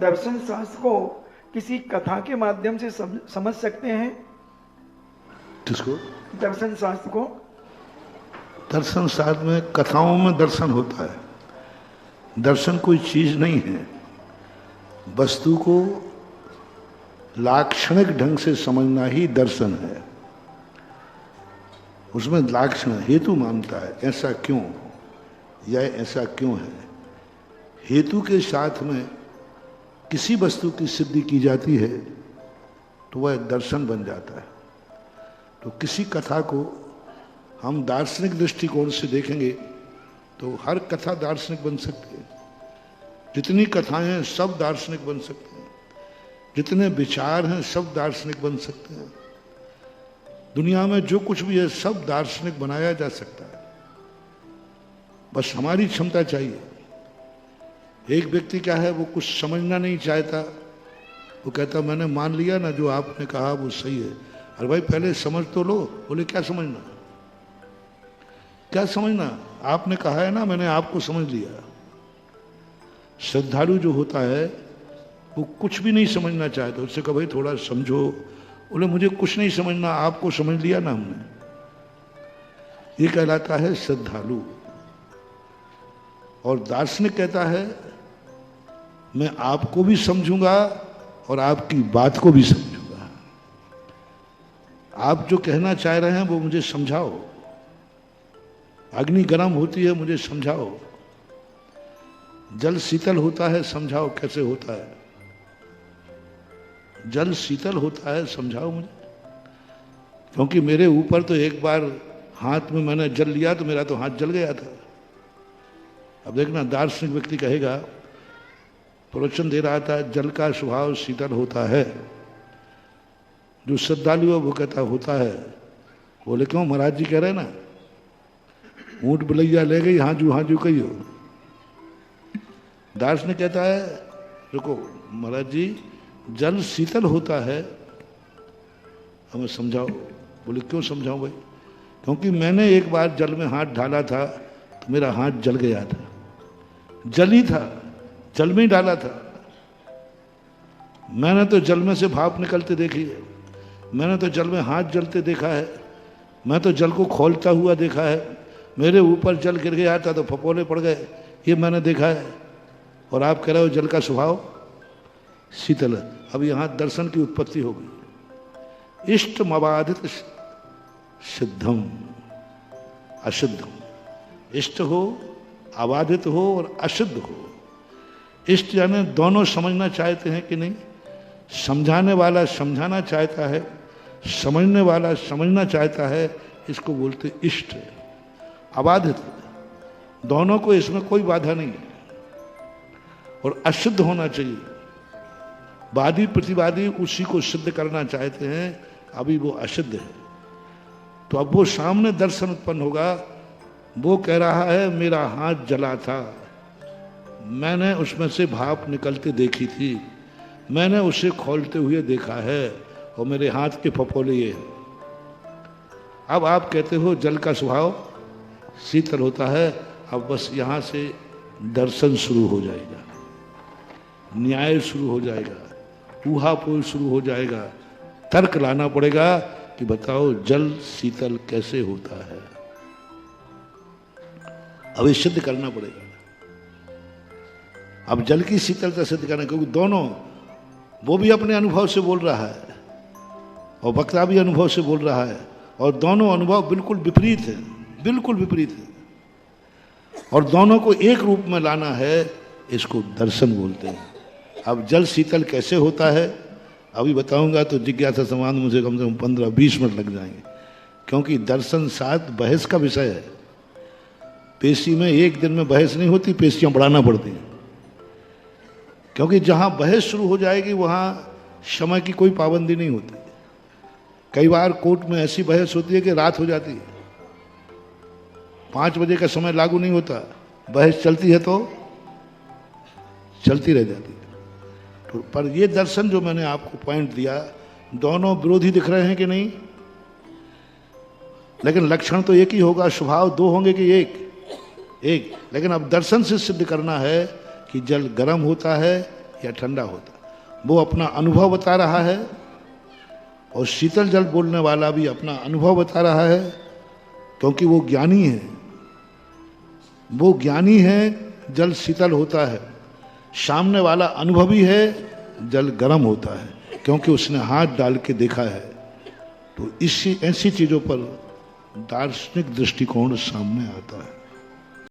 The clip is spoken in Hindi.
दर्शन शास्त्र को किसी कथा के माध्यम से समझ सकते हैं? किसको? दर्शन शास्त्र को। दर्शन शास्त्र में कथाओं में दर्शन होता है। दर्शन कोई चीज नहीं है, वस्तु को लाक्षणिक ढंग से समझना ही दर्शन है। उसमें लाक्षण हेतु मानता है, ऐसा क्यों या ऐसा क्यों है। हेतु के साथ में किसी वस्तु की सिद्धि की जाती है तो वह दर्शन बन जाता है। तो किसी कथा को हम दार्शनिक दृष्टिकोण से देखेंगे तो हर कथा दार्शनिक बन सकती है। जितनी कथाएं हैं सब दार्शनिक बन सकते हैं, जितने विचार हैं सब दार्शनिक बन सकते हैं। दुनिया में जो कुछ भी है सब दार्शनिक बनाया जा सकता है, बस हमारी क्षमता चाहिए। एक व्यक्ति क्या है, वो कुछ समझना नहीं चाहता, वो कहता मैंने मान लिया ना, जो आपने कहा वो सही है। अरे भाई पहले समझ तो लो। बोले क्या समझना, क्या समझना, आपने कहा है ना, मैंने आपको समझ लिया। श्रद्धालु जो होता है वो कुछ भी नहीं समझना चाहता, उससे कहा भाई थोड़ा समझो। बोले मुझे कुछ नहीं समझना, आपको समझ लिया ना हमने। ये कहलाता है श्रद्धालु। और दार्शनिक कहता है मैं आपको भी समझूंगा और आपकी बात को भी समझूंगा। आप जो कहना चाह रहे हैं वो मुझे समझाओ। अग्नि गर्म होती है, मुझे समझाओ। जल शीतल होता है, समझाओ कैसे होता है। जल शीतल होता है, समझाओ मुझे। क्योंकि मेरे ऊपर तो एक बार हाथ में मैंने जल लिया तो मेरा तो हाथ जल गया था। अब देखना, दार्शनिक व्यक्ति कहेगा, प्रवचन दे रहा था, जल का स्वभाव शीतल होता है। जो श्रद्धालु है वो कहता होता है। बोले क्यों, महाराज जी कह रहे हैं ना, ऊंट बलैया ले गई हाजू कहियो। दार्शनिक कहता है रुको महाराज जी, जल शीतल होता है, हमें समझाओ। बोले क्यों समझाऊं भाई, क्योंकि मैंने एक बार जल में हाथ डाला था तो मेरा हाथ जल गया था। जल ही था, जल में ही डाला था। मैंने तो जल में से भाप निकलते देखी है, मैंने तो जल में हाथ जलते देखा है, मैं तो जल को खोलता हुआ देखा है। मेरे ऊपर जल गिर गया था तो फपोले पड़ गए, ये मैंने देखा है। और आप कह रहे हो जल का स्वभाव शीतल है। अब यहां दर्शन की उत्पत्ति हो गई। इष्टम अबाधित सिद्धम असिद्धम। इष्ट हो, अबाधित हो और असिद्ध हो। इष्ट यानी दोनों समझना चाहते हैं कि नहीं, समझाने वाला समझाना चाहता है, समझने वाला समझना चाहता है, इसको बोलते इष्ट। अबाधित, दोनों को इसमें कोई बाधा नहीं है। और असिद्ध होना चाहिए। वादी प्रतिवादी उसी को सिद्ध करना चाहते हैं, अभी वो असिद्ध है। तो अब वो सामने दर्शन उत्पन्न होगा। वो कह रहा है मेरा हाथ जला था, मैंने उसमें से भाप निकलते देखी थी, मैंने उसे खोलते हुए देखा है और मेरे हाथ के फपोले ये हैं। अब आप कहते हो जल का स्वभाव शीतल होता है। अब बस यहां से दर्शन शुरू हो जाएगा, न्याय शुरू हो जाएगा, ऊहापोह शुरू हो जाएगा। तर्क लाना पड़ेगा कि बताओ जल शीतल कैसे होता है। अब ये सिद्ध करना पड़ेगा। अब जल की शीतलता सिद्ध करना, क्योंकि दोनों, वो भी अपने अनुभव से बोल रहा है और वक्ता भी अनुभव से बोल रहा है, और दोनों अनुभव बिल्कुल विपरीत है, बिल्कुल विपरीत है। और दोनों को एक रूप में लाना है, इसको दर्शन बोलते हैं। अब जल शीतल कैसे होता है अभी बताऊंगा तो जिज्ञासा समान मुझे कम से कम 15-20 मिनट लग जाएंगे, क्योंकि दर्शन शास्त्र बहस का विषय है। पेशी में एक दिन में बहस नहीं होती, पेशियां बढ़ाना पड़ती हैं। क्योंकि जहां बहस शुरू हो जाएगी वहां समय की कोई पाबंदी नहीं होती। कई बार कोर्ट में ऐसी बहस होती है कि रात हो जाती है, 5 बजे का समय लागू नहीं होता, बहस चलती है तो चलती रह जाती है। तो पर ये दर्शन जो मैंने आपको पॉइंट दिया, दोनों विरोधी दिख रहे हैं कि नहीं, लेकिन लक्षण तो एक ही होगा, स्वभाव दो होंगे कि एक। लेकिन अब दर्शन से सिद्ध करना है कि जल गर्म होता है या ठंडा होता है। वो अपना अनुभव बता रहा है और शीतल जल बोलने वाला भी अपना अनुभव बता रहा है, क्योंकि वो ज्ञानी है। वो ज्ञानी है, जल शीतल होता है। सामने वाला अनुभवी है, जल गर्म होता है, क्योंकि उसने हाथ डाल के देखा है। तो इसी ऐसी चीज़ों पर दार्शनिक दृष्टिकोण सामने आता है।